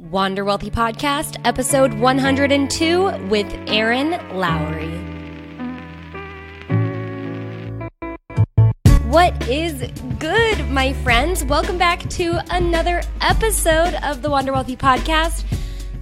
Wander Wealthy Podcast, episode 102 with Erin Lowry. What is good, my friends? Welcome back to another episode of the Wander Wealthy Podcast.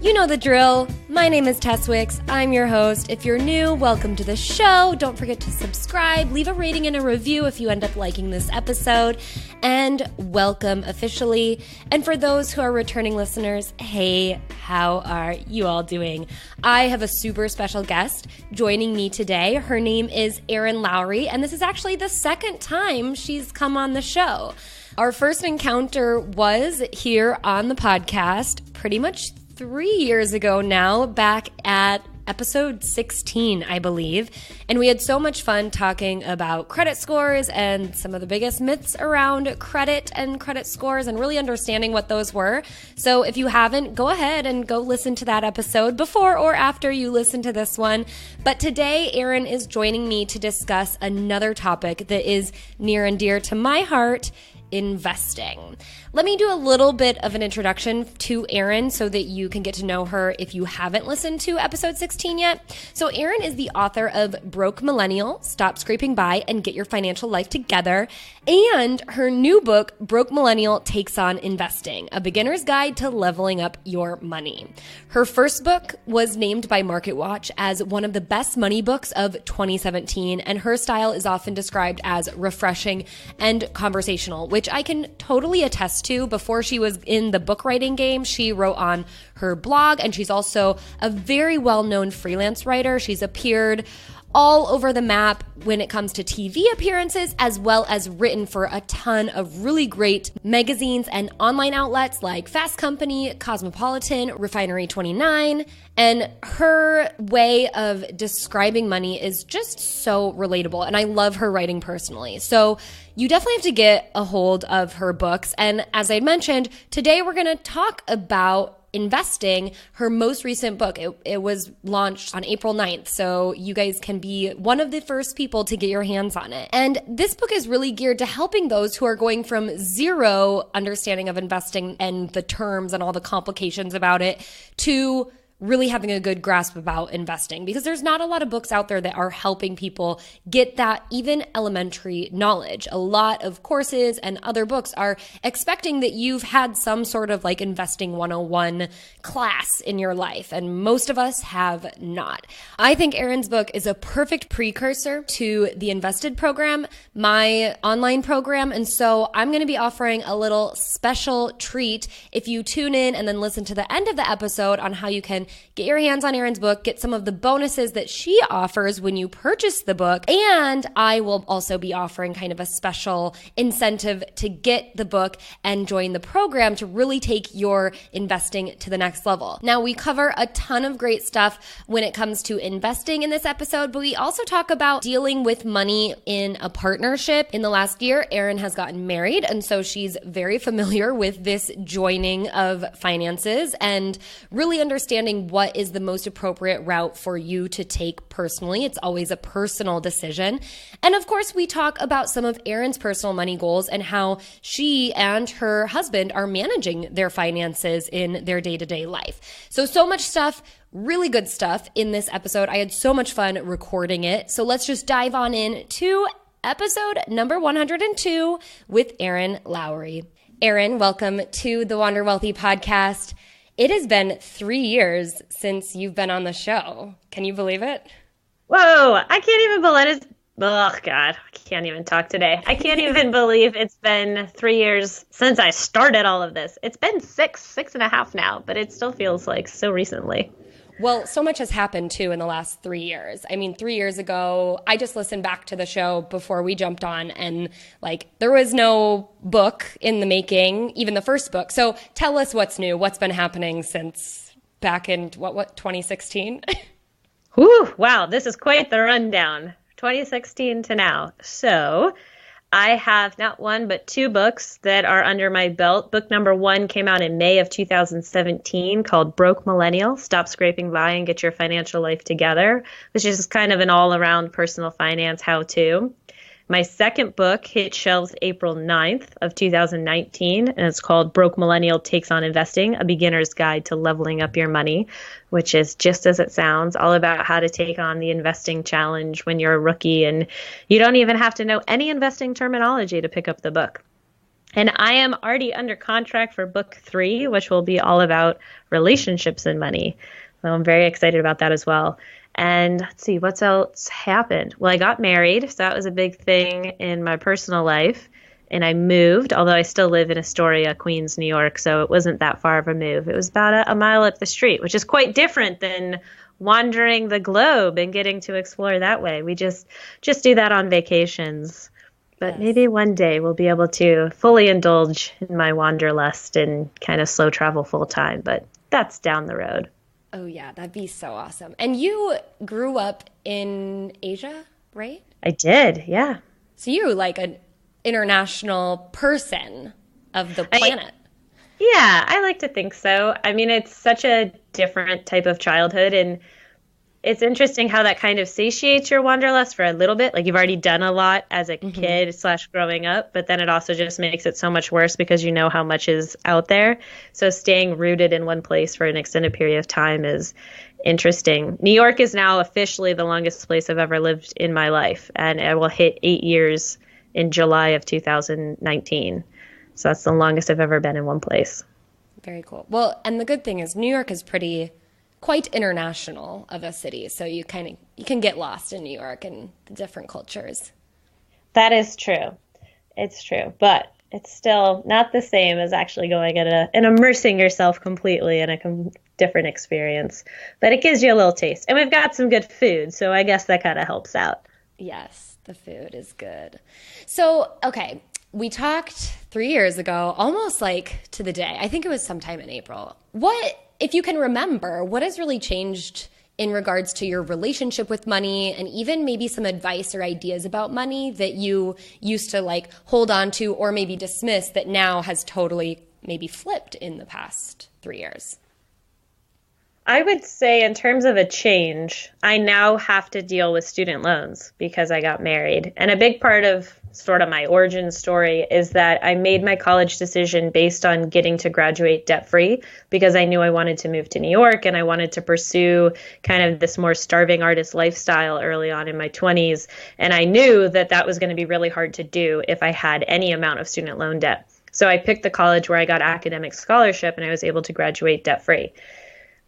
You know the drill. My name is Tess Wicks. I'm your host. If you're new, welcome to the show. Don't forget to subscribe, leave a rating and a review if you end up liking this episode, and welcome officially. And for those who are returning listeners, hey, how are you all doing? I have a super special guest joining me today. Her name is Erin Lowry, and this is actually the second time she's come on the show. Our first encounter was here on the podcast pretty much 3 years ago now, back at episode 16, I believe. And we had so much fun talking about credit scores and some of the biggest myths around credit and credit scores and really understanding what those were. So if you haven't, go ahead and go listen to that episode before or after you listen to this one. But today, Erin is joining me to discuss another topic that is near and dear to my heart: investing. Let me do a little bit of an introduction to Erin so that you can get to know her if you haven't listened to episode 16 yet. So Erin is the author of Broke Millennial, Stop Scraping By and Get Your Financial Life Together, and her new book, Broke Millennial Takes on Investing, a beginner's guide to leveling up your money. Her first book was named by MarketWatch as one of the best money books of 2017, and her style is often described as refreshing and conversational, which I can totally attest to. Before she was in the book writing game, she wrote on her blog, and she's also a very well-known freelance writer. She's appeared all over the map when it comes to TV appearances, as well as written for a ton of really great magazines and online outlets like Fast Company, Cosmopolitan, Refinery 29. And her way of describing money is just so relatable, and I love her writing personally. So you definitely have to get a hold of her books. And as I mentioned, today we're going to talk about investing, her most recent book. It was launched on April 9th, so you guys can be one of the first people to get your hands on it. And this book is really geared to helping those who are going from zero understanding of investing and the terms and all the complications about it to really having a good grasp about investing, because there's not a lot of books out there that are helping people get that even elementary knowledge. A lot of courses and other books are expecting that you've had some sort of like investing 101 class in your life, and most of us have not. I think Erin's book is a perfect precursor to the Invested program, my online program, and so I'm going to be offering a little special treat if you tune in and then listen to the end of the episode on how you can get your hands on Erin's book, get some of the bonuses that she offers when you purchase the book, and I will also be offering kind of a special incentive to get the book and join the program to really take your investing to the next level. Now, we cover a ton of great stuff when it comes to investing in this episode, but we also talk about dealing with money in a partnership. In the last year, Erin has gotten married, and so she's very familiar with this joining of finances and really understanding what is the most appropriate route for you to take personally. It's always a personal decision. And of course, we talk about some of Erin's personal money goals and how she and her husband are managing their finances in their day-to-day life. So much stuff, really good stuff in this episode. I had so much fun recording it. So let's just dive on in to episode number 102 with Erin Lowry. Erin, welcome to the Wander Wealthy Podcast. It has been 3 years since you've been on the show. Can you believe it? Whoa, I can't even believe it. Oh, God, I can't even talk today. I can't even believe it's been 3 years since I started all of this. It's been six and a half now, but it still feels like so recently. Well, so much has happened, too, in the last 3 years. I mean, 3 years ago, I just listened back to the show before we jumped on, and, there was no book in the making, even the first book. So tell us what's new. What's been happening since back in, 2016? Whew, wow, this is quite the rundown. 2016 to now. So I have not one, but two books that are under my belt. Book number 1 came out in May of 2017 called Broke Millennial, Stop Scraping By and Get Your Financial Life Together, which is kind of an all-around personal finance how-to. My second book hit shelves April 9th of 2019, and it's called Broke Millennial Takes on Investing, A Beginner's Guide to Leveling Up Your Money, which is just as it sounds, all about how to take on the investing challenge when you're a rookie, and you don't even have to know any investing terminology to pick up the book. And I am already under contract for book 3, which will be all about relationships and money. So I'm very excited about that as well. And let's see, what's else happened? Well, I got married, so that was a big thing in my personal life. And I moved, although I still live in Astoria, Queens, New York, so it wasn't that far of a move. It was about a mile up the street, which is quite different than wandering the globe and getting to explore that way. We just do that on vacations. But yes, maybe one day we'll be able to fully indulge in my wanderlust and kind of slow travel full time, but that's down the road. Oh, yeah, that'd be so awesome. And you grew up in Asia, right? I did, yeah. So you're like an international person of the planet. Yeah, I like to think so. I mean, it's such a different type of childhood, and it's interesting how that kind of satiates your wanderlust for a little bit. Like, you've already done a lot as a kid / growing up, but then it also just makes it so much worse because you know how much is out there. So staying rooted in one place for an extended period of time is interesting. New York is now officially the longest place I've ever lived in my life, and I will hit 8 years in July of 2019. So that's the longest I've ever been in one place. Very cool. Well, and the good thing is New York is quite international of a city, so you can get lost in New York and the different cultures. That is true. It's true, but it's still not the same as actually going and immersing yourself completely in a different experience. But it gives you a little taste, and we've got some good food, so I guess that kind of helps out. Yes, the food is good. So, okay, we talked 3 years ago, almost like to the day. I think it was sometime in April. If you can remember, what has really changed in regards to your relationship with money, and even maybe some advice or ideas about money that you used to like hold on to or maybe dismiss that now has totally maybe flipped in the past 3 years? I would say in terms of a change, I now have to deal with student loans because I got married. And a big part of sort of my origin story is that I made my college decision based on getting to graduate debt-free because I knew I wanted to move to New York and I wanted to pursue kind of this more starving artist lifestyle early on in my 20s. And I knew that that was going to be really hard to do if I had any amount of student loan debt. So I picked the college where I got academic scholarship and I was able to graduate debt-free.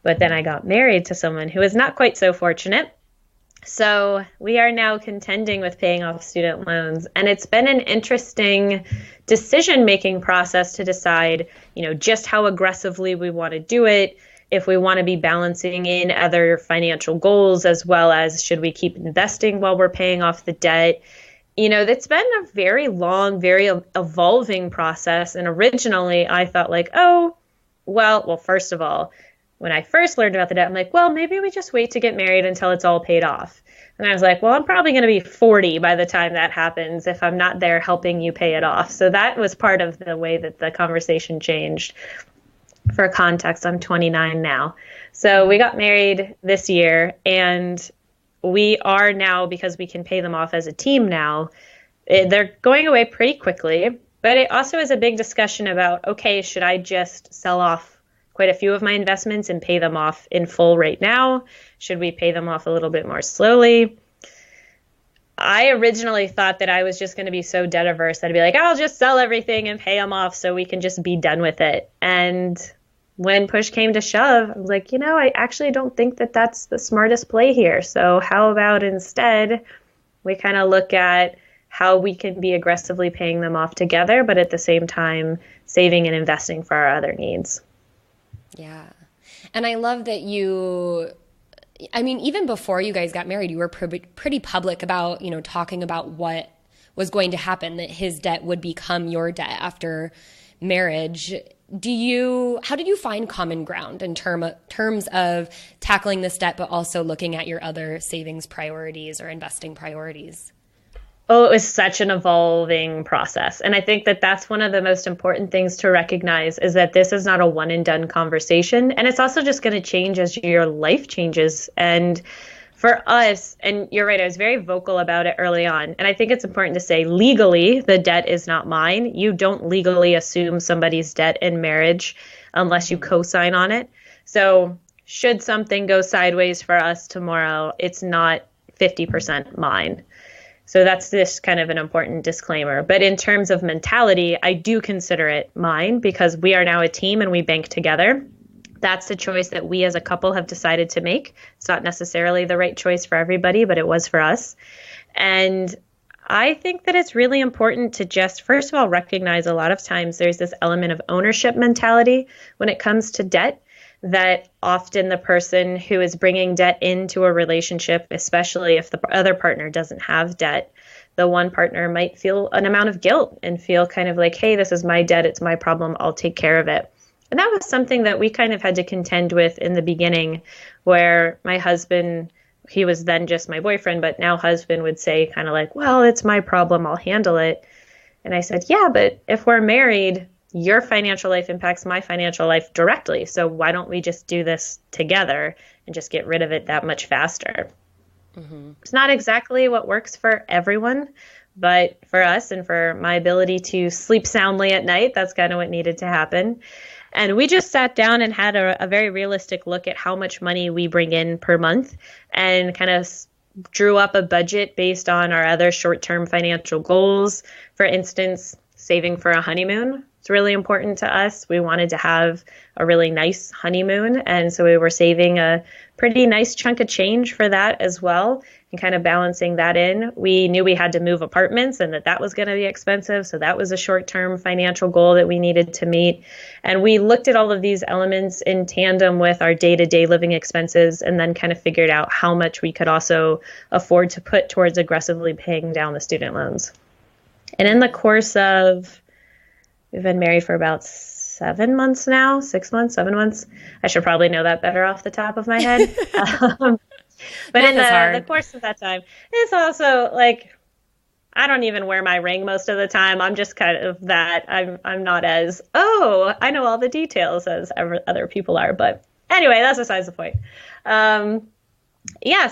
But then I got married to someone who is not quite so fortunate. So we are now contending with paying off student loans. And it's been an interesting decision-making process to decide, just how aggressively we want to do it, if we want to be balancing in other financial goals, as well as should we keep investing while we're paying off the debt. It's been a very long, very evolving process. And originally I thought well, first of all, when I first learned about the debt, I'm like, well, maybe we just wait to get married until it's all paid off. And I was like, well, I'm probably going to be 40 by the time that happens if I'm not there helping you pay it off. So that was part of the way that the conversation changed. For context, I'm 29 now. So we got married this year, and we are now, because we can pay them off as a team now, they're going away pretty quickly. But it also is a big discussion about, okay, should I just sell off quite a few of my investments and pay them off in full right now? Should we pay them off a little bit more slowly? I originally thought that I was just going to be so debt averse that I'd be like, I'll just sell everything and pay them off so we can just be done with it. And when push came to shove, I was like, I actually don't think that that's the smartest play here. So how about instead we kind of look at how we can be aggressively paying them off together, but at the same time saving and investing for our other needs. Yeah. And I love that even before you guys got married, you were pretty public about, talking about what was going to happen, that his debt would become your debt after marriage. How did you find common ground in terms of tackling this debt, but also looking at your other savings priorities or investing priorities? Oh, it was such an evolving process. And I think that that's one of the most important things to recognize, is that this is not a one and done conversation. And it's also just going to change as your life changes. And For us, and you're right, I was very vocal about it early on. And I think it's important to say legally, the debt is not mine. You don't legally assume somebody's debt in marriage unless you co-sign on it. So should something go sideways for us tomorrow, it's not 50% mine. So that's this kind of an important disclaimer. But in terms of mentality, I do consider it mine because we are now a team and we bank together. That's a choice that we as a couple have decided to make. It's not necessarily the right choice for everybody, but it was for us. And I think that it's really important to just, first of all, recognize a lot of times there's this element of ownership mentality when it comes to debt, that often the person who is bringing debt into a relationship, especially if the other partner doesn't have debt, the one partner might feel an amount of guilt and feel kind of like, hey, this is my debt, it's my problem, I'll take care of it. And that was something that we kind of had to contend with in the beginning, where my husband, he was then just my boyfriend, but now husband would say kind of like, well, it's my problem, I'll handle it. And I said, yeah, but if we're married, your financial life impacts my financial life directly. So why don't we just do this together and just get rid of it that much faster? Mm-hmm. It's not exactly what works for everyone, but for us and for my ability to sleep soundly at night, that's kind of what needed to happen. And we just sat down and had a very realistic look at how much money we bring in per month and kind of drew up a budget based on our other short-term financial goals. For instance, saving for a honeymoon. It's really important to us. We wanted to have a really nice honeymoon. And so we were saving a pretty nice chunk of change for that as well, and kind of balancing that in. We knew we had to move apartments and that was going to be expensive. So that was a short-term financial goal that we needed to meet. And we looked at all of these elements in tandem with our day-to-day living expenses, and then kind of figured out how much we could also afford to put towards aggressively paying down the student loans. And in the course of, we've been married for about 7 months now, 6 months, 7 months. I should probably know that better off the top of my head. But in the course of that time, it's also like, I don't even wear my ring most of the time. I'm just kind of that. I'm not as, I know all the details as other people are. But anyway, that's besides the point.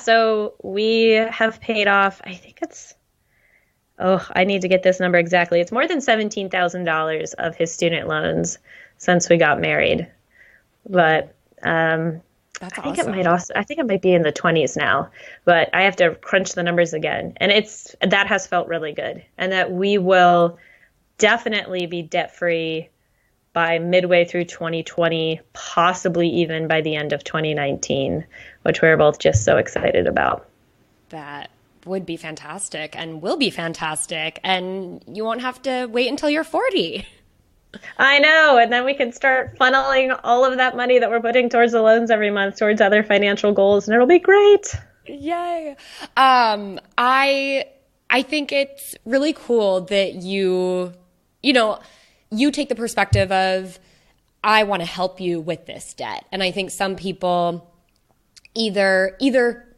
So we have paid off, I think it's, I need to get this number exactly. It's more than $17,000 of his student loans since we got married. But that's I think awesome. I think it might be in the 20s now, but I have to crunch the numbers again. And that has felt really good. And that we will definitely be debt-free by midway through 2020, possibly even by the end of 2019, which we're both just so excited about. That would be fantastic and will be fantastic. And you won't have to wait until you're 40. I know. And then we can start funneling all of that money that we're putting towards the loans every month towards other financial goals, and it'll be great. Yay. I think it's really cool that you take the perspective of, I want to help you with this debt. And I think some people either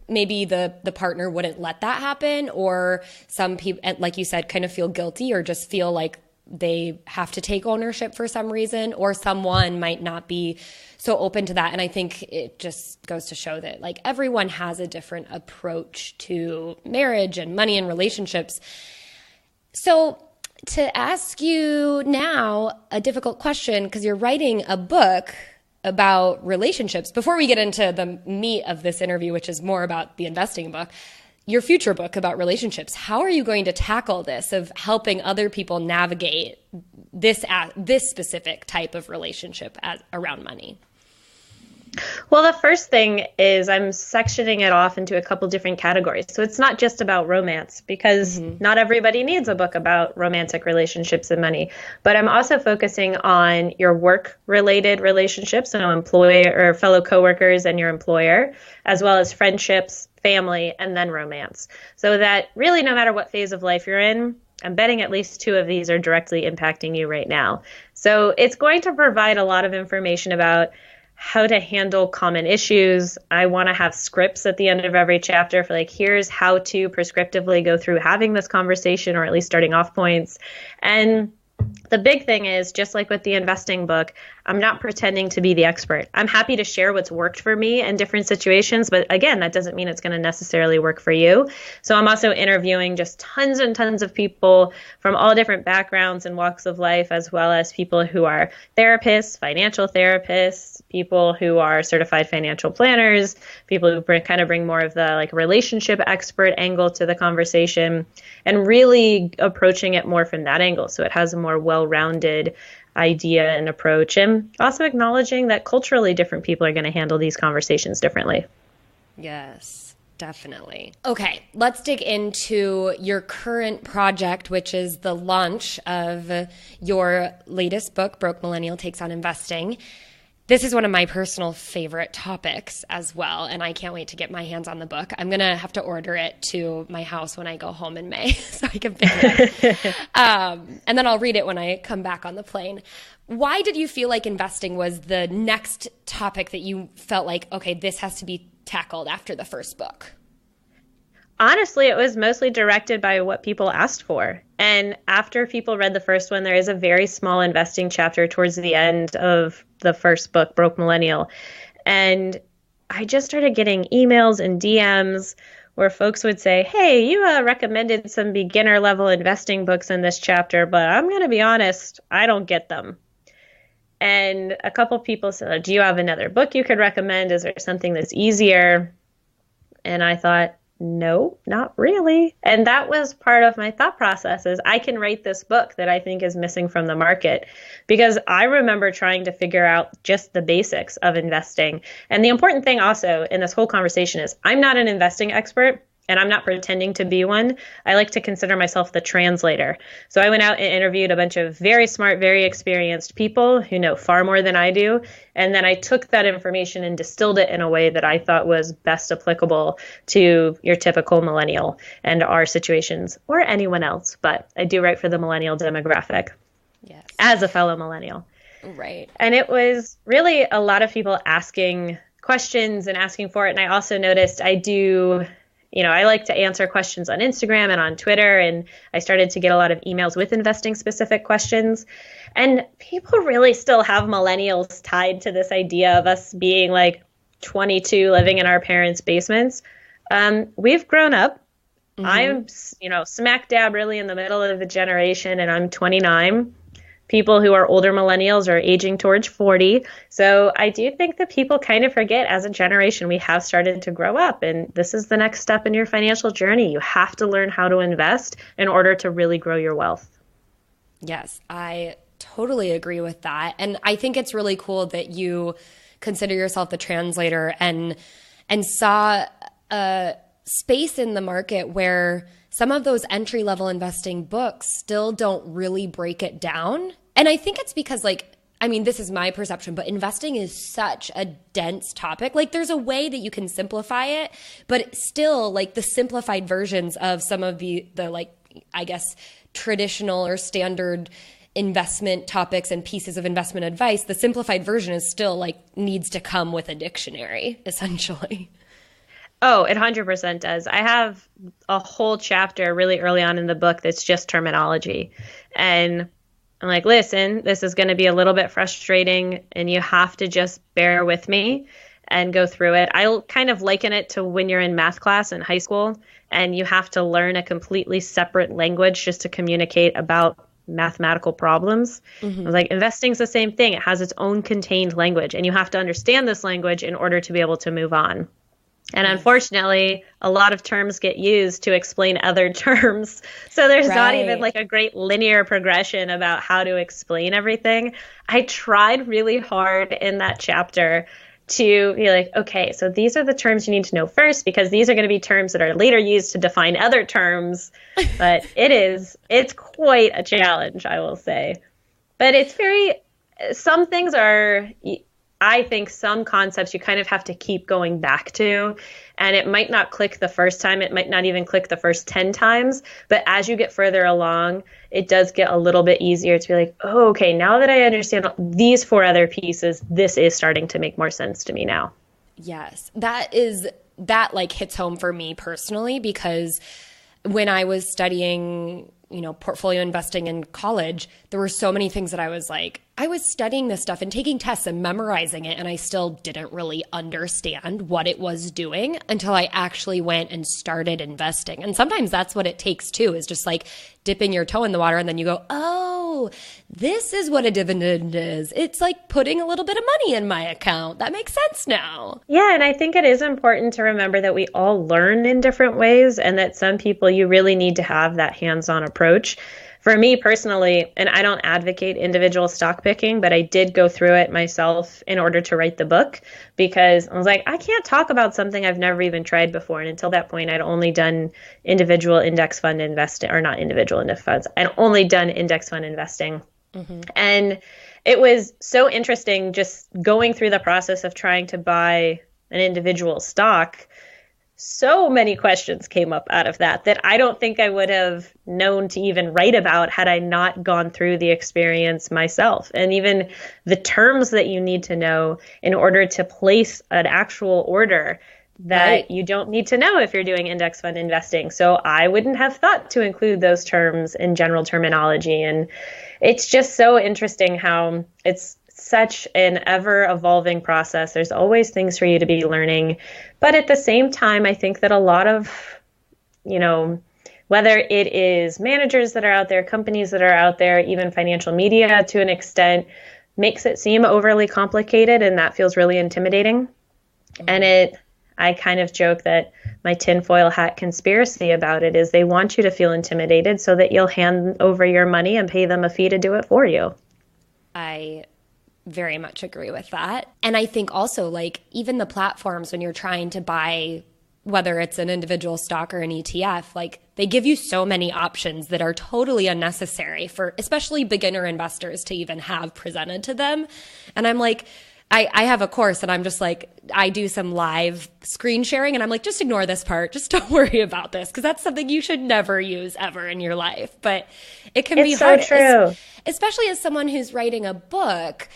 maybe the partner wouldn't let that happen, or some people, like you said, kind of feel guilty or just feel like they have to take ownership for some reason, or someone might not be so open to that. And I think it just goes to show that like everyone has a different approach to marriage and money and relationships. So to ask you now a difficult question, because you're writing a book about relationships, before we get into the meat of this interview, which is more about the investing book, your future book about relationships, how are you going to tackle this of helping other people navigate this specific type of relationship around money? Well, the first thing is I'm sectioning it off into a couple different categories. So it's not just about romance, because not everybody needs a book about romantic relationships and money. But I'm also focusing on your work-related relationships, so employer or fellow coworkers and your employer, as well as friendships, family, and then romance. So that really no matter what phase of life you're in, I'm betting at least 2 of these are directly impacting you right now. So it's going to provide a lot of information about how to handle common issues. I want to have scripts at the end of every chapter for like, here's how to prescriptively go through having this conversation, or at least starting off points. And The big thing is, just like with the investing book, I'm not pretending to be the expert. I'm happy to share what's worked for me in different situations, but again, that doesn't mean it's going to necessarily work for you. So I'm also interviewing just tons and tons of people from all different backgrounds and walks of life, as well as people who are therapists, financial therapists, people who are certified financial planners, people who kind of bring more of the like relationship expert angle to the conversation, and really approaching it more from that angle. So it has a more well-rounded idea and approach, and also acknowledging that culturally different people are going to handle these conversations differently. Yes, definitely. Okay, let's dig into your current project, which is the launch of your latest book, Broke Millennial Takes on Investing. This is one of my personal favorite topics as well, and I can't wait to get my hands on the book. I'm going to have to order it to my house when I go home in May so I can pick it up. And then I'll read it when I come back on the plane. Why did you feel like investing was the next topic that you felt like, okay, this has to be tackled after the first book? Honestly, it was mostly directed by what people asked for. And after people read the first one, there is a very small investing chapter towards the end of the first book, Broke Millennial. And I just started getting emails and DMs where folks would say, hey, you recommended some beginner level investing books in this chapter, but I'm going to be honest, I don't get them. And a couple people said, do you have another book you could recommend? Is there something that's easier? And I thought, no, not really. And that was part of my thought process is I can write this book that I think is missing from the market, because I remember trying to figure out just the basics of investing. And the important thing also in this whole conversation is I'm not an investing expert. And I'm not pretending to be one. I like to consider myself the translator. So I went out and interviewed a bunch of very smart, very experienced people who know far more than I do. And then I took that information and distilled it in a way that I thought was best applicable to your typical millennial and our situations, or anyone else. But I do write for the millennial demographic. Yes. As a fellow millennial. Right. And it was really a lot of people asking questions and asking for it. And I also noticed I like to answer questions on Instagram and on Twitter, and I started to get a lot of emails with investing specific questions. And people really still have millennials tied to this idea of us being like 22 living in our parents' basements. We've grown up. Mm-hmm. I'm, smack dab really in the middle of the generation, and I'm 29. People who are older millennials are aging towards 40. So I do think that people kind of forget as a generation we have started to grow up, and this is the next step in your financial journey. You have to learn how to invest in order to really grow your wealth. Yes, I totally agree with that. And I think it's really cool that you consider yourself the translator and saw a space in the market where some of those entry-level investing books still don't really break it down. And I think it's because, this is my perception, but investing is such a dense topic. There's a way that you can simplify it, but still, the simplified versions of some of the traditional or standard investment topics and pieces of investment advice, the simplified version is still, needs to come with a dictionary, essentially. Oh, it 100% does. I have a whole chapter really early on in the book that's just terminology. And I'm like, listen, this is going to be a little bit frustrating, and you have to just bear with me and go through it. I'll kind of liken it to when you're in math class in high school and you have to learn a completely separate language just to communicate about mathematical problems. Mm-hmm. I was like, investing's the same thing. It has its own contained language, and you have to understand this language in order to be able to move on. And unfortunately, a lot of terms get used to explain other terms. So there's not even a great linear progression about how to explain everything. I tried really hard in that chapter to be like, okay, so these are the terms you need to know first, because these are going to be terms that are later used to define other terms. But it's quite a challenge, I will say. But some things are, I think some concepts you kind of have to keep going back to, and it might not click the first time. It might not even click the first 10 times. But as you get further along, it does get a little bit easier to be like, oh, okay, now that I understand these 4 other pieces, this is starting to make more sense to me now. Yes, that hits home for me personally, because when I was studying portfolio investing in college, there were so many things that I was like, I was studying this stuff and taking tests and memorizing it, and I still didn't really understand what it was doing until I actually went and started investing. And sometimes that's what it takes too, is just like dipping your toe in the water, and then you go, oh, this is what a dividend is. It's like putting a little bit of money in my account. That makes sense now. Yeah, and I think it is important to remember that we all learn in different ways, and that some people, you really need to have that hands-on approach. For me personally, and I don't advocate individual stock picking, but I did go through it myself in order to write the book, because I was like, I can't talk about something I've never even tried before. And until that point, I'd only done individual index fund investing, or not individual index funds. I'd only done index fund investing. Mm-hmm. And it was so interesting just going through the process of trying to buy an individual stock. So many questions came up out of that I don't think I would have known to even write about had I not gone through the experience myself. And even the terms that you need to know in order to place an actual order that you don't need to know if you're doing index fund investing. So I wouldn't have thought to include those terms in general terminology. And it's just so interesting how it's such an ever-evolving process. There's always things for you to be learning. But at the same time, I think that a lot of, whether it is managers that are out there, companies that are out there, even financial media to an extent, makes it seem overly complicated, and that feels really intimidating. Mm-hmm. And I kind of joke that my tinfoil hat conspiracy about it is they want you to feel intimidated so that you'll hand over your money and pay them a fee to do it for you. I very much agree with that. And I think also, like, even the platforms, when you're trying to buy, whether it's an individual stock or an ETF, like, they give you so many options that are totally unnecessary for especially beginner investors to even have presented to them. And I'm like, I have a course, and I'm just like, I do some live screen sharing, and I'm like, just ignore this part. Just don't worry about this, because that's something you should never use ever in your life. But it can be hard, true. Especially as someone who's writing a book.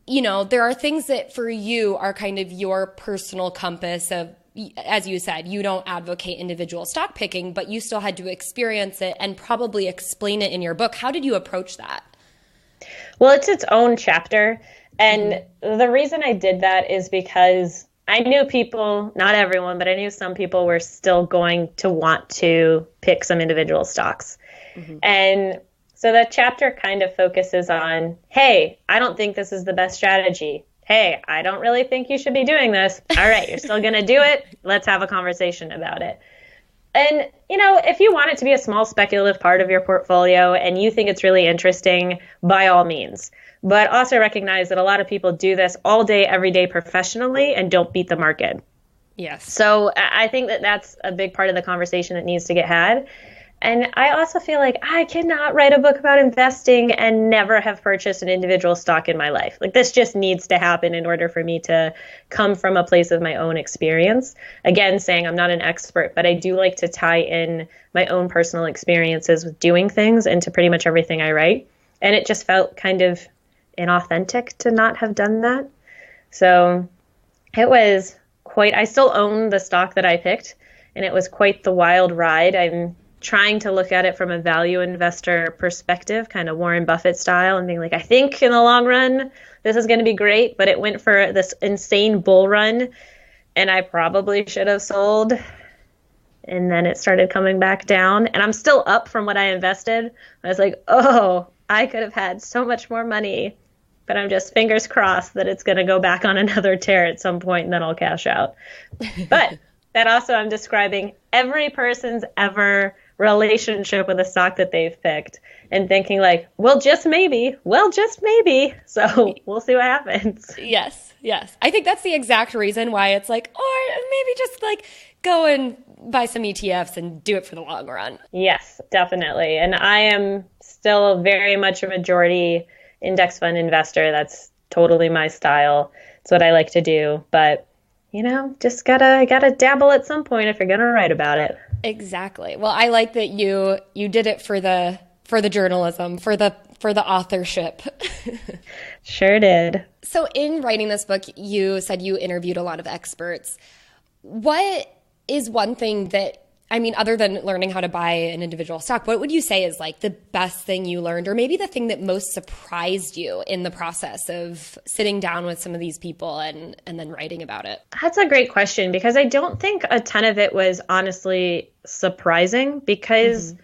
There are things that for you are kind of your personal compass of, as you said, you don't advocate individual stock picking, but you still had to experience it and probably explain it in your book. How did you approach that? Well, it's its own chapter. And the reason I did that is because I knew people, not everyone, but I knew some people were still going to want to pick some individual stocks. Mm-hmm. And so that chapter kind of focuses on, hey, I don't think this is the best strategy. Hey, I don't really think you should be doing this. All right, you're still going to do it. Let's have a conversation about it. And, if you want it to be a small speculative part of your portfolio and you think it's really interesting, by all means. But also recognize that a lot of people do this all day, every day professionally and don't beat the market. Yes. So I think that that's a big part of the conversation that needs to get had. And I also feel like I cannot write a book about investing and never have purchased an individual stock in my life. Like, this just needs to happen in order for me to come from a place of my own experience. Again, saying I'm not an expert, but I do like to tie in my own personal experiences with doing things into pretty much everything I write. And it just felt kind of inauthentic to not have done that. So it was I still own the stock that I picked, and it was quite the wild ride. I'm trying to look at it from a value investor perspective, kind of Warren Buffett style, and being like, I think in the long run, this is going to be great, but it went for this insane bull run, and I probably should have sold. And then it started coming back down, and I'm still up from what I invested. I was like, oh, I could have had so much more money, but I'm just fingers crossed that it's going to go back on another tear at some point, and then I'll cash out. But that also, I'm describing every person's ever relationship with a stock that they've picked and thinking like, well, just maybe. So we'll see what happens. Yes. I think that's the exact reason why it's like, or maybe just like go and buy some ETFs and do it for the long run. Yes, definitely. And I am still very much a majority index fund investor. That's totally my style. It's what I like to do. But just gotta dabble at some point if you're gonna write about it. Exactly. Well, I like that you did it for the journalism, for the authorship. Sure did. So in writing this book, you said you interviewed a lot of experts. What is one thing that I mean, other than learning how to buy an individual stock, what would you say is like the best thing you learned, or maybe the thing that most surprised you in the process of sitting down with some of these people and then writing about it? That's a great question, because I don't think a ton of it was honestly surprising, because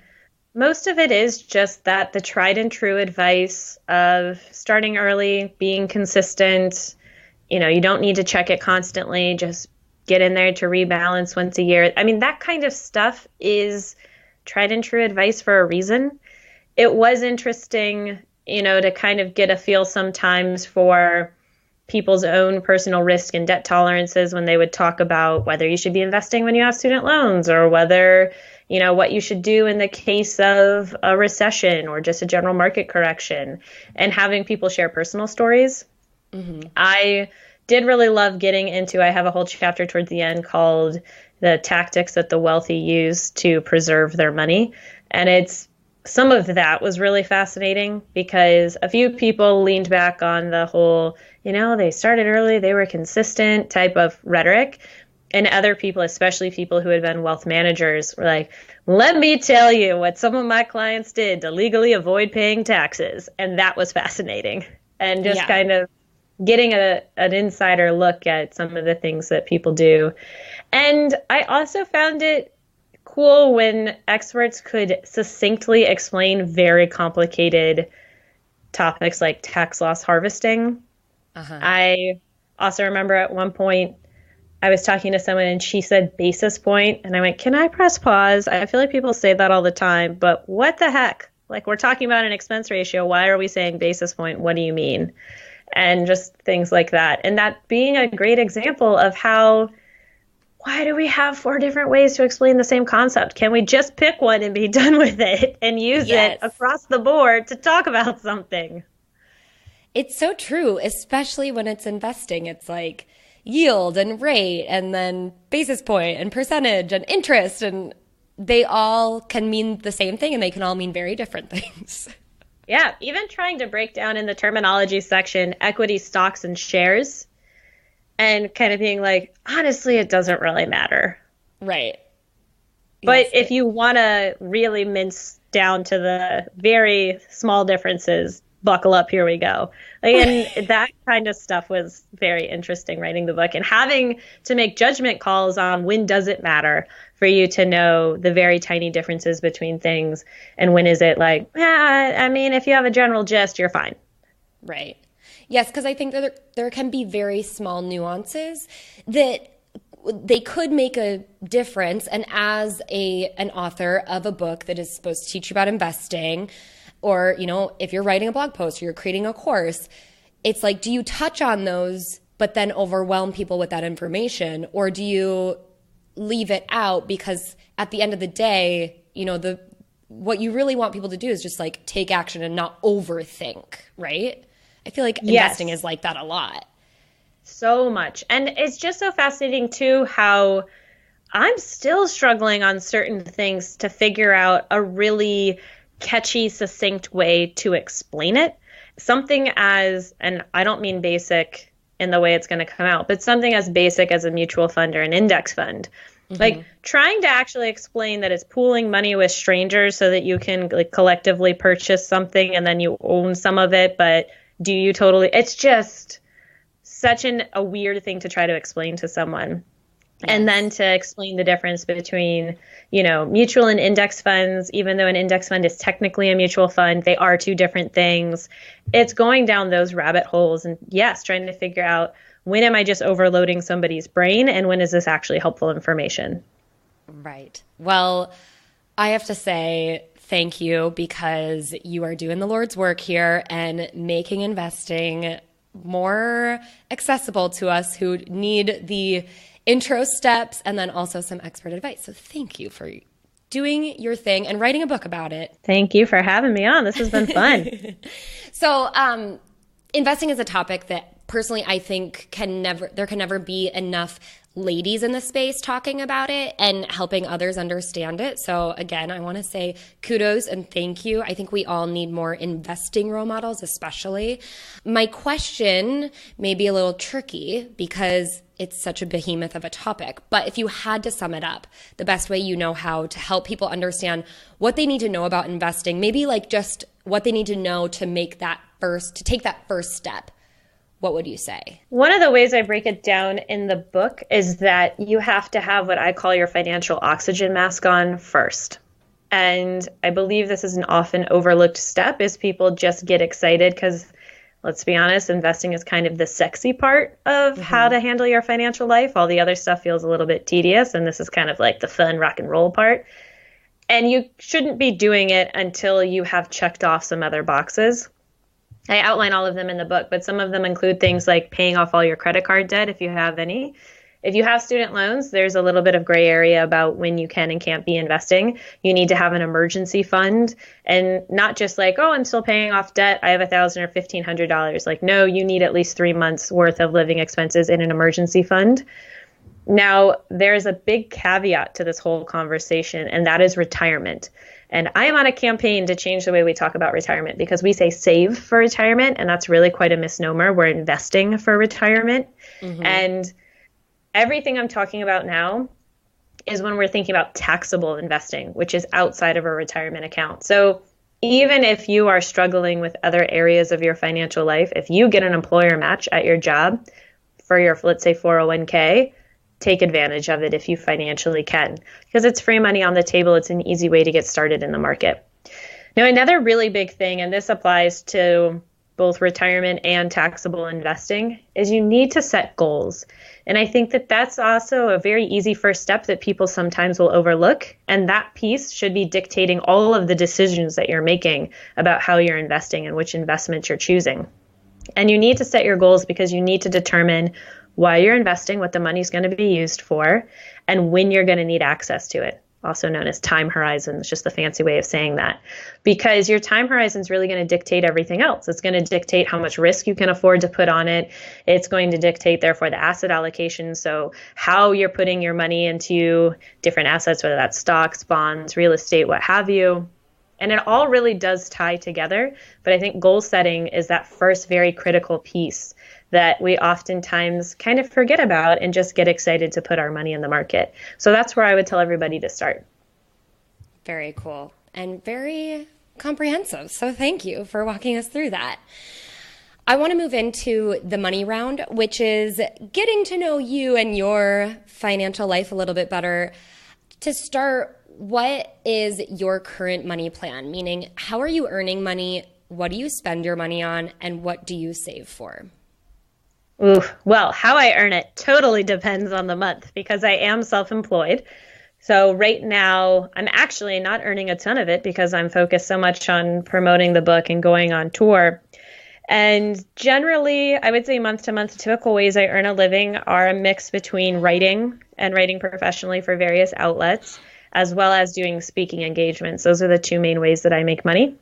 most of it is just that the tried and true advice of starting early, being consistent. You don't need to check it constantly. Just get in there to rebalance once a year. I mean, that kind of stuff is tried and true advice for a reason. It was interesting, to kind of get a feel sometimes for people's own personal risk and debt tolerances when they would talk about whether you should be investing when you have student loans, or whether, what you should do in the case of a recession or just a general market correction, and having people share personal stories. I did really love getting into, I have a whole chapter towards the end called The Tactics That the Wealthy Use to Preserve Their Money. And some of that was really fascinating, because a few people leaned back on the whole, they started early, they were consistent type of rhetoric. And other people, especially people who had been wealth managers, were like, let me tell you what some of my clients did to legally avoid paying taxes. And that was fascinating. And just kind of getting an insider look at some of the things that people do. And I also found it cool when experts could succinctly explain very complicated topics like tax loss harvesting. I also remember at one point I was talking to someone and she said basis point, and I went, can I press pause? I feel like people say that all the time, but what the heck? Like, we're talking about an expense ratio. Why are we saying basis point? What do you mean? And just things like that. And that being a great example of why do we have 4 different ways to explain the same concept? Can we just pick one and be done with it and use it across the board to talk about something? It's so true, especially when it's investing. It's like yield and rate, and then basis point and percentage and interest, and they all can mean the same thing, and they can all mean very different things. Yeah, even trying to break down in the terminology section equity, stocks, and shares, and kind of being like, honestly, it doesn't really matter. Right. But if you want to really mince down to the very small differences, buckle up, here we go. And that kind of stuff was very interesting writing the book, and having to make judgment calls on when does it matter for you to know the very tiny differences between things, and when is it like, I mean, if you have a general gist, you're fine. Right. Yes, because I think that there can be very small nuances that they could make a difference. And as an author of a book that is supposed to teach you about investing, or, if you're writing a blog post or you're creating a course, it's like, do you touch on those but then overwhelm people with that information? Or do you leave it out? Because at the end of the day, what you really want people to do is just like take action and not overthink, right? I feel like investing is like that a lot. So much. And it's just so fascinating too how I'm still struggling on certain things to figure out a really catchy, succinct way to explain it. Something as, and I don't mean basic in the way it's going to come out, but something as basic as a mutual fund or an index fund. Like trying to actually explain that it's pooling money with strangers so that you can like collectively purchase something and then you own some of it, but do you totally, it's just such a weird thing to try to explain to someone. And then to explain the difference between, mutual and index funds, even though an index fund is technically a mutual fund, they are 2 different things. It's going down those rabbit holes and trying to figure out, when am I just overloading somebody's brain and when is this actually helpful information? Right. Well, I have to say thank you, because you are doing the Lord's work here and making investing more accessible to us who need the intro steps and then also some expert advice. So thank you for doing your thing and writing a book about it. Thank you for having me on. This has been fun. So investing is a topic that personally, I think there can never be enough ladies in the space talking about it and helping others understand it. So again, I want to say kudos and thank you. I think we all need more investing role models, especially. My question may be a little tricky because it's such a behemoth of a topic, but if you had to sum it up, the best way you know how to help people understand what they need to know about investing, maybe like just what they need to know to take that first step, what would you say? One of the ways I break it down in the book is that you have to have what I call your financial oxygen mask on first. And I believe this is an often overlooked step is people just get excited because, let's be honest, investing is kind of the sexy part of how to handle your financial life. All the other stuff feels a little bit tedious, and this is kind of like the fun rock and roll part. And you shouldn't be doing it until you have checked off some other boxes. I outline all of them in the book, but some of them include things like paying off all your credit card debt if you have any. If you have student loans, there's a little bit of gray area about when you can and can't be investing. You need to have an emergency fund and not just like, oh, I'm still paying off debt. I have $1,000 or $1,500. Like, no, you need at least 3 months worth of living expenses in an emergency fund. Now, there's a big caveat to this whole conversation, and that is retirement. And I am on a campaign to change the way we talk about retirement because we say save for retirement, and that's really quite a misnomer. We're investing for retirement. And everything I'm talking about now is when we're thinking about taxable investing, which is outside of a retirement account. So even if you are struggling with other areas of your financial life, if you get an employer match at your job for your, let's say, 401k, take advantage of it if you financially can, because it's free money on the table. It's an easy way to get started in the market. Now, another really big thing, and this applies to both retirement and taxable investing, is you need to set goals. And I think that that's also a very easy first step that people sometimes will overlook. And that piece should be dictating all of the decisions that you're making about how you're investing and which investments you're choosing. And you need to set your goals because you need to determine why you're investing, what the money's going to be used for, and when you're going to need access to it, also known as time horizon. It's just the fancy way of saying that, because your time horizon is really going to dictate everything else. It's going to dictate how much risk you can afford to put on it. It's going to dictate, therefore, the asset allocation. So how you're putting your money into different assets, whether that's stocks, bonds, real estate, what have you. And it all really does tie together. But I think goal setting is that first very critical piece that we oftentimes kind of forget about and just get excited to put our money in the market. So that's where I would tell everybody to start. Very cool and very comprehensive. So thank you for walking us through that. I want to move into the money round, which is getting to know you and your financial life a little bit better. To start, what is your current money plan? Meaning, how are you earning money? What do you spend your money on? And what do you save for? Ooh, well, how I earn it totally depends on the month because I am self-employed. So right now, I'm actually not earning a ton of it because I'm focused so much on promoting the book and going on tour. And generally, I would say month to month, typical ways I earn a living are a mix between writing and writing professionally for various outlets, as well as doing speaking engagements. Those are the two main ways that I make money.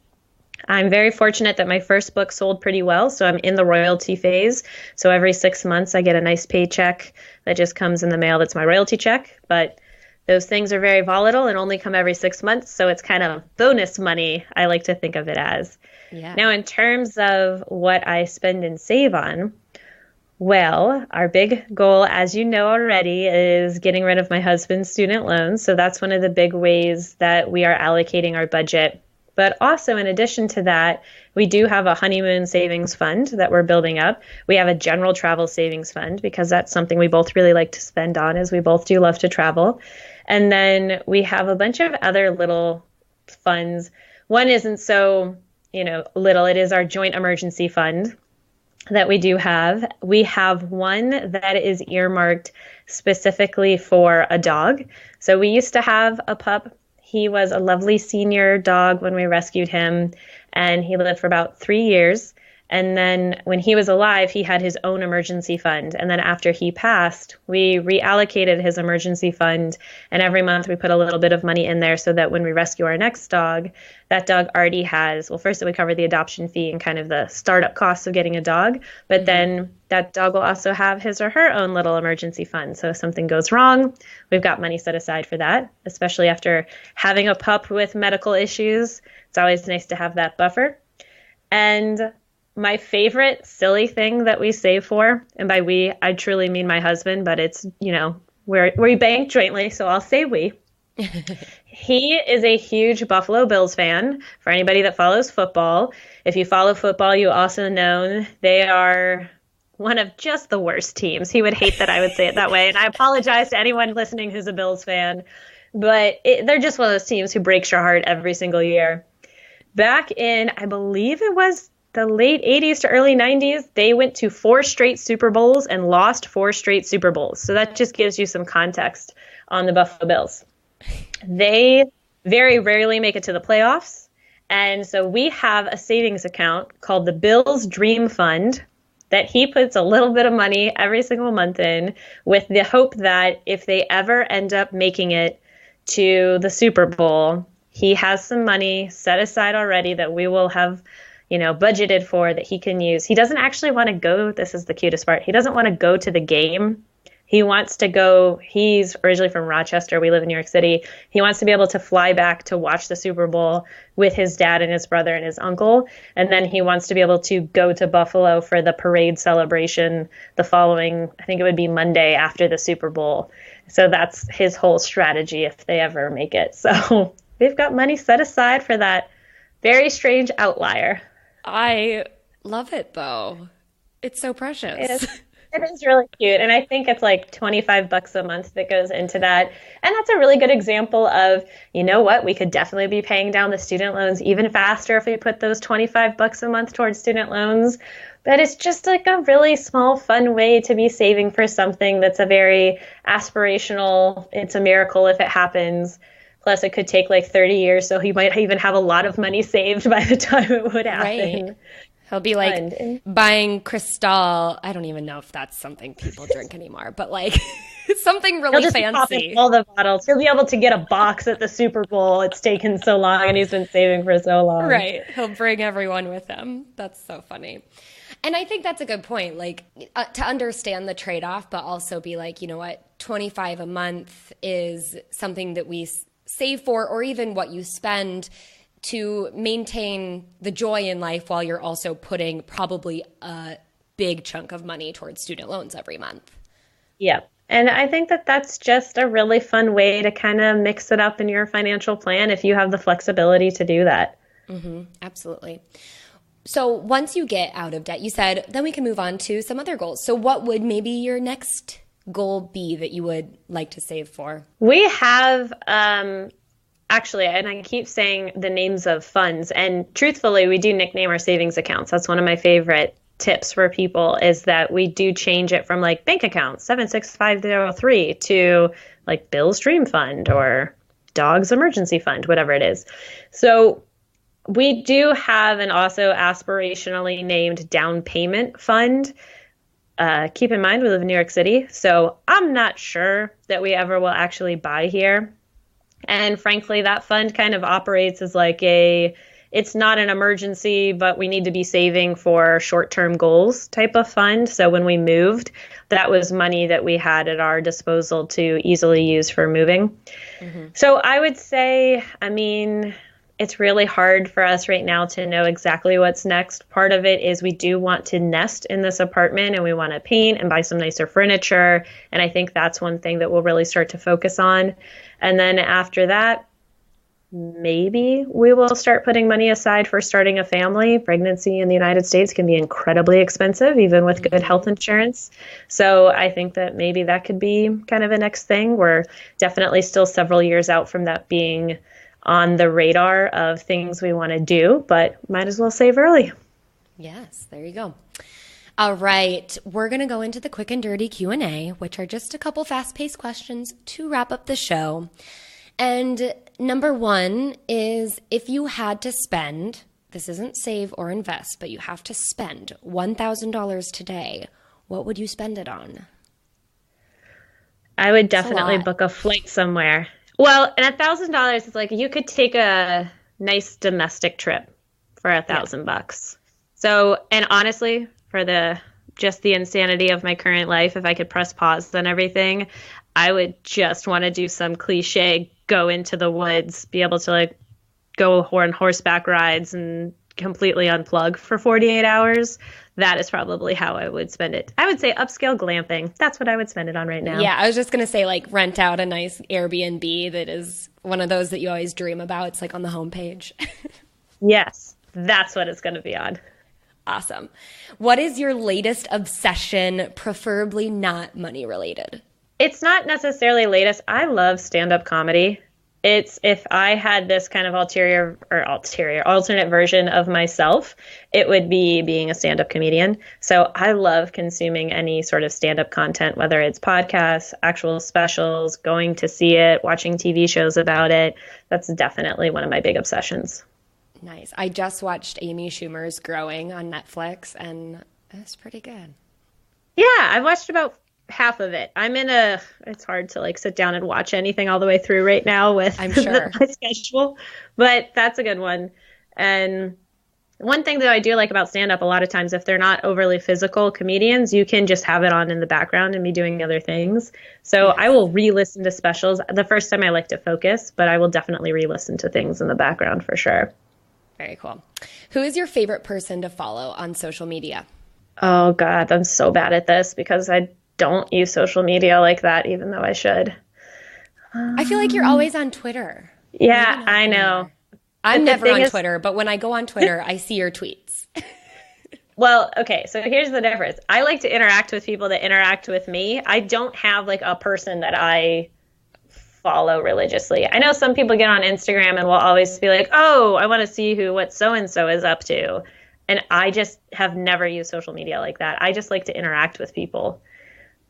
I'm very fortunate that my first book sold pretty well, so I'm in the royalty phase. So every 6 months, I get a nice paycheck that just comes in the mail. That's my royalty check. But those things are very volatile and only come every 6 months, so it's kind of bonus money, I like to think of it as. Yeah. Now, in terms of what I spend and save on, well, our big goal, as you know already, is getting rid of my husband's student loans. So that's one of the big ways that we are allocating our budget. But also, in addition to that, we do have a honeymoon savings fund that we're building up. We have a general travel savings fund because that's something we both really like to spend on, as we both do love to travel. And then we have a bunch of other little funds. One isn't so, little. It is our joint emergency fund that we do have. We have one that is earmarked specifically for a dog. So we used to have a pup. He was a lovely senior dog when we rescued him, and he lived for about 3 years. And then when he was alive, he had his own emergency fund. And then after he passed, we reallocated his emergency fund. And every month we put a little bit of money in there so that when we rescue our next dog, that dog already has, well, first it would cover the adoption fee and kind of the startup costs of getting a dog. But then that dog will also have his or her own little emergency fund. So if something goes wrong, we've got money set aside for that, especially after having a pup with medical issues. It's always nice to have that buffer. And my favorite silly thing that we save for, and by we, I truly mean my husband, but it's, we bank jointly, so I'll say we. He is a huge Buffalo Bills fan. For anybody that follows football, if you follow football, you also know they are one of just the worst teams. He would hate that I would say it that way, and I apologize to anyone listening who's a Bills fan, but they're just one of those teams who breaks your heart every single year. Back in, I believe it was the late 80s to early 90s, they went to 4 straight Super Bowls and lost 4 straight Super Bowls. So that just gives you some context on the Buffalo Bills. They very rarely make it to the playoffs. And so we have a savings account called the Bills Dream Fund that he puts a little bit of money every single month in with the hope that if they ever end up making it to the Super Bowl, he has some money set aside already that we will have budgeted for that he can use. He doesn't actually want to go. This is the cutest part. He doesn't want to go to the game. He wants to go. He's originally from Rochester. We live in New York City. He wants to be able to fly back to watch the Super Bowl with his dad and his brother and his uncle. And then he wants to be able to go to Buffalo for the parade celebration the following, I think it would be Monday after the Super Bowl. So that's his whole strategy if they ever make it. So we've got money set aside for that very strange outlier. I love it, though. It's so precious. It is really cute. And I think it's like $25 a month that goes into that. And that's a really good example of, we could definitely be paying down the student loans even faster if we put those $25 a month towards student loans. But it's just like a really small, fun way to be saving for something that's a very aspirational, it's a miracle if it happens. Plus, it could take like 30 years, so he might even have a lot of money saved by the time it would happen. Right. He'll be like buying Cristal. I don't even know if that's something people drink anymore, but like something really He'll just fancy. Pop in all the bottles. He'll be able to get a box at the Super Bowl. It's taken so long, and he's been saving for so long. Right. He'll bring everyone with him. That's so funny. And I think that's a good point, like to understand the trade-off, but also be like, you know what, $25 a month is something that we save for, or even what you spend to maintain the joy in life while you're also putting probably a big chunk of money towards student loans every month. Yeah. And I think that that's just a really fun way to kind of mix it up in your financial plan if you have the flexibility to do that. Mm-hmm. Absolutely. So once you get out of debt, you said, then we can move on to some other goals. So what would maybe your next goal be that you would like to save for? We have actually, and I keep saying the names of funds, and truthfully, we do nickname our savings accounts. That's one of my favorite tips for people, is that we do change it from like bank account 76503 to like Bill's Dream Fund or Dog's Emergency Fund, whatever it is. So we do have an also aspirationally named down payment fund. Keep in mind, we live in New York City, so I'm not sure that we ever will actually buy here. And frankly, that fund kind of operates as like it's not an emergency, but we need to be saving for short-term goals type of fund. So when we moved, that was money that we had at our disposal to easily use for moving. Mm-hmm. So I would say, it's really hard for us right now to know exactly what's next. Part of it is we do want to nest in this apartment and we want to paint and buy some nicer furniture. And I think that's one thing that we'll really start to focus on. And then after that, maybe we will start putting money aside for starting a family. Pregnancy in the United States can be incredibly expensive, even with good health insurance. So I think that maybe that could be kind of a next thing. We're definitely still several years out from that being on the radar of things we want to do, but might as well save early. Yes, there you go. All right, we're going to go into the quick and dirty Q&A, which are just a couple fast-paced questions to wrap up the show. And number one is, if you had to spend this isn't save or invest, but you have to spend $1,000 today, what would you spend it on? I would definitely book a flight somewhere. Well, and $1,000 is like you could take a nice domestic trip for $1,000. So, and honestly, for just the insanity of my current life, if I could press pause on everything, I would just want to do some cliche, go into the woods, be able to like go on horseback rides and completely unplug for 48 hours. That is probably how I would spend it. I would say upscale glamping. That's what I would spend it on right now. Yeah, I was just going to say like rent out a nice Airbnb that is one of those that you always dream about. It's like on the homepage. Yes, that's what it's going to be on. Awesome. What is your latest obsession, preferably not money related? It's not necessarily latest. I love stand-up comedy. It's if I had this kind of alternate version of myself, it would be being a stand-up comedian. So I love consuming any sort of stand-up content, whether it's podcasts, actual specials, going to see it, watching TV shows about it. That's definitely one of my big obsessions. Nice. I just watched Amy Schumer's Growing on Netflix, and it's pretty good. Yeah, I've watched about half of it. It's hard to like sit down and watch anything all the way through right now with I'm sure. my schedule, but that's a good one. And one thing that I do like about stand-up, a lot of times if they're not overly physical comedians, you can just have it on in the background and be doing other things. So yes. I will re-listen to specials. The first time I like to focus, but I will definitely re-listen to things in the background for sure. Very cool. Who is your favorite person to follow on social media? Oh, God, I'm so bad at this because I don't use social media like that, even though I should. I feel like you're always on Twitter. Yeah, I know. I'm never on Twitter, but when I go on Twitter, I see your tweets. Well, okay, so here's the difference. I like to interact with people that interact with me. I don't have like a person that I follow religiously. I know some people get on Instagram and will always be like, oh, I want to see what so-and-so is up to. And I just have never used social media like that. I just like to interact with people.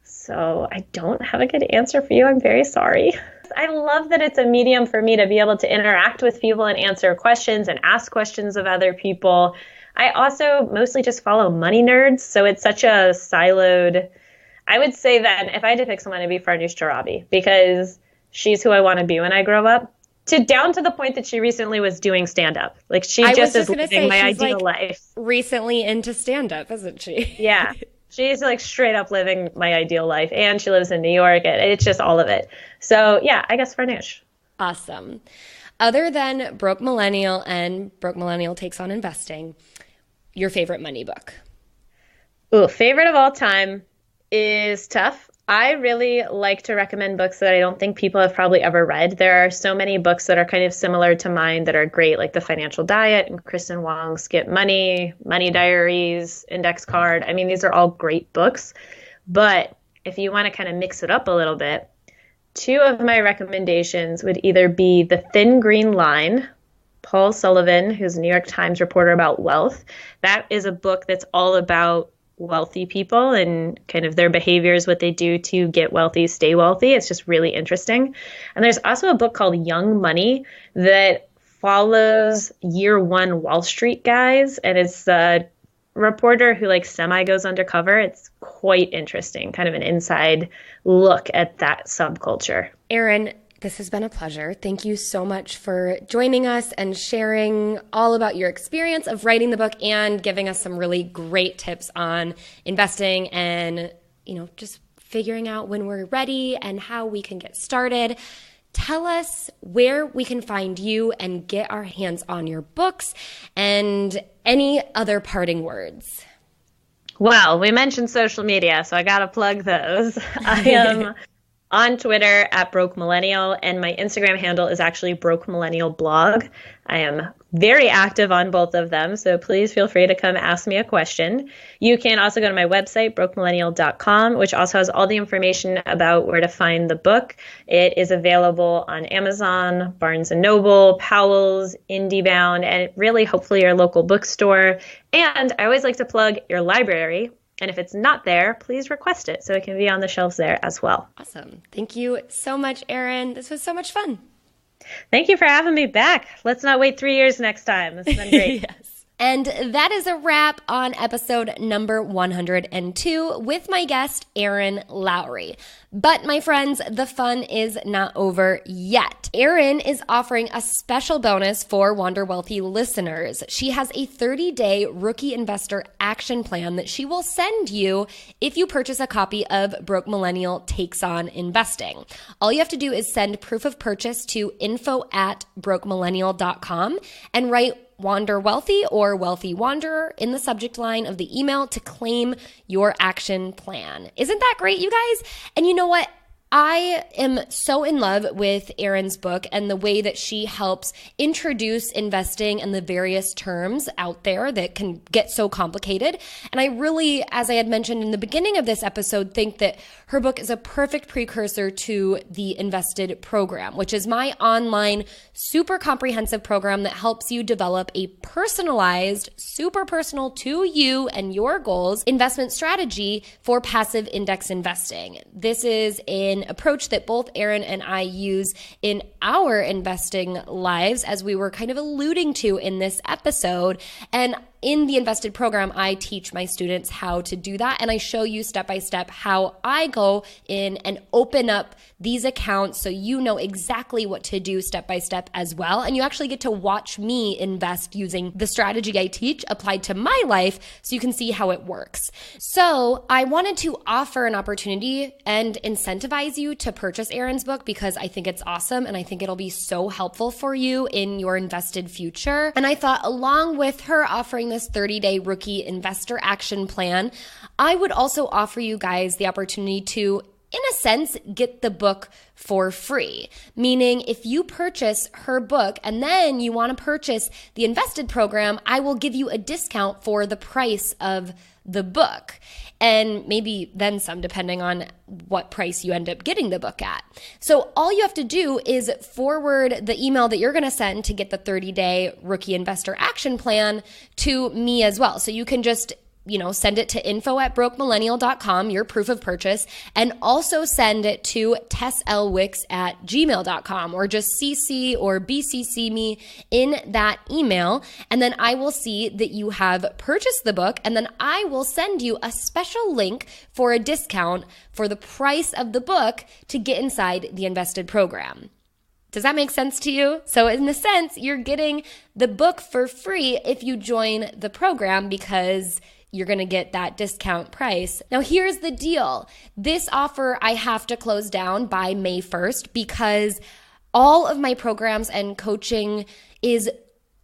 So I don't have a good answer for you. I'm very sorry. I love that it's a medium for me to be able to interact with people and answer questions and ask questions of other people. I also mostly just follow money nerds. So it's such a siloed. I would say that if I had to pick someone, it'd be Farnoosh Torabi because she's who I want to be when I grow up. Down to the point that she recently was doing stand-up. Like she just is living my ideal life. Recently into stand-up, isn't she? Yeah. She's like straight up living my ideal life. And she lives in New York. It's just all of it. So yeah, I guess Farnoosh. Awesome. Other than Broke Millennial and Broke Millennial Takes on Investing, your favorite money book? Ooh, favorite of all time is tough. I really like to recommend books that I don't think people have probably ever read. There are so many books that are kind of similar to mine that are great, like The Financial Diet and Kristen Wong's Get Money, Money Diaries, Index Card. I mean, these are all great books. But if you want to kind of mix it up a little bit, two of my recommendations would either be The Thin Green Line, Paul Sullivan, who's a New York Times reporter about wealth. That is a book that's all about wealthy people and kind of their behaviors, what they do to get wealthy, stay wealthy. It's just really interesting. And there's also a book called Young Money that follows year one Wall Street guys. And it's a reporter who like semi goes undercover. It's quite interesting, kind of an inside look at that subculture. Erin, this has been a pleasure. Thank you so much for joining us and sharing all about your experience of writing the book and giving us some really great tips on investing and, just figuring out when we're ready and how we can get started. Tell us where we can find you and get our hands on your books and any other parting words. Well, we mentioned social media, so I got to plug those. I am on Twitter at Broke Millennial, and my Instagram handle is actually Broke Millennial Blog. I am very active on both of them, so please feel free to come ask me a question. You can also go to my website, brokemillennial.com, which also has all the information about where to find the book. It is available on Amazon, Barnes & Noble, Powell's, IndieBound, and really hopefully your local bookstore. And I always like to plug your library. And if it's not there, please request it so it can be on the shelves there as well. Awesome. Thank you so much, Erin. This was so much fun. Thank you for having me back. Let's not wait 3 years next time. This has been great. Yes. And that is a wrap on episode number 102 with my guest, Erin Lowry. But my friends, the fun is not over yet. Erin is offering a special bonus for Wander Wealthy listeners. She has a 30-day rookie investor action plan that she will send you if you purchase a copy of Broke Millennial Takes on Investing. All you have to do is send proof of purchase to info@brokemillennial.com and write Wander Wealthy or Wealthy Wanderer in the subject line of the email to claim your action plan. Isn't that great, you guys? And you know what? I am so in love with Erin's book and the way that she helps introduce investing and the various terms out there that can get so complicated. And I really, as I had mentioned in the beginning of this episode, think that her book is a perfect precursor to the Invested program, which is my online, super comprehensive program that helps you develop a personalized, super personal to you and your goals investment strategy for passive index investing. This is an approach that both Erin and I use in our investing lives, as we were kind of alluding to in this episode. And in the Invested program, I teach my students how to do that, and I show you step by step how I go in and open up these accounts so you know exactly what to do step by step as well. And you actually get to watch me invest using the strategy I teach applied to my life so you can see how it works. So I wanted to offer an opportunity and incentivize you to purchase Erin's book because I think it's awesome and I think it'll be so helpful for you in your invested future. And I thought, along with her offering this 30-day rookie investor action plan, I would also offer you guys the opportunity to, in a sense, get the book for free. Meaning, if you purchase her book and then you want to purchase the Invested program, I will give you a discount for the price of the book, and maybe then some, depending on what price you end up getting the book at. So all you have to do is forward the email that you're going to send to get the 30-day rookie investor action plan to me as well. So you can just send it to info@brokemillennial.com, your proof of purchase, and also send it to tesselwicks@gmail.com, or just CC or BCC me in that email. And then I will see that you have purchased the book, and then I will send you a special link for a discount for the price of the book to get inside the Invested program. Does that make sense to you? So in a sense, you're getting the book for free if you join the program because you're going to get that discount price. Now, here's the deal. This offer I have to close down by May 1st because all of my programs and coaching is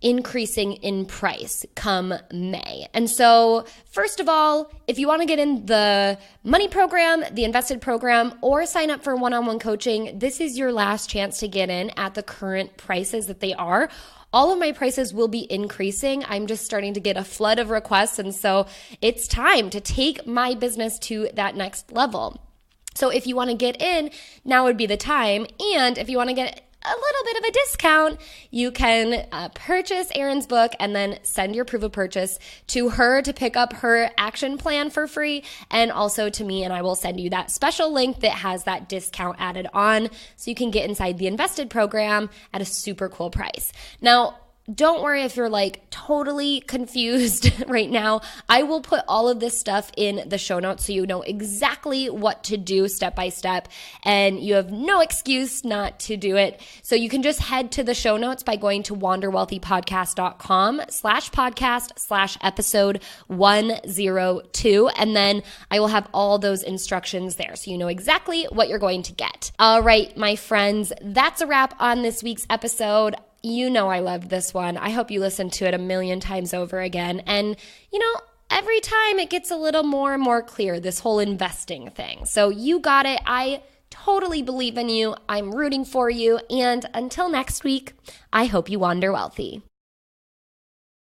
increasing in price come May. And so, first of all, if you want to get in the money program, the Invested program, or sign up for one-on-one coaching, this is your last chance to get in at the current prices that they are. All of my prices will be increasing. I'm just starting to get a flood of requests, and so it's time to take my business to that next level. So if you want to get in, now would be the time. And if you want to get a little bit of a discount, you can purchase Erin's book and then send your proof of purchase to her to pick up her action plan for free, and also to me, and I will send you that special link that has that discount added on so you can get inside the Invested program at a super cool price. Now, don't worry if you're totally confused right now. I will put all of this stuff in the show notes so you know exactly what to do step by step, and you have no excuse not to do it. So you can just head to the show notes by going to wanderwealthypodcast.com/podcast/episode 102, and then I will have all those instructions there so you know exactly what you're going to get. All right, my friends, that's a wrap on this week's episode. You know I loved this one. I hope you listened to it a million times over again. And, every time it gets a little more and more clear, this whole investing thing. So you got it. I totally believe in you. I'm rooting for you. And until next week, I hope you wander wealthy.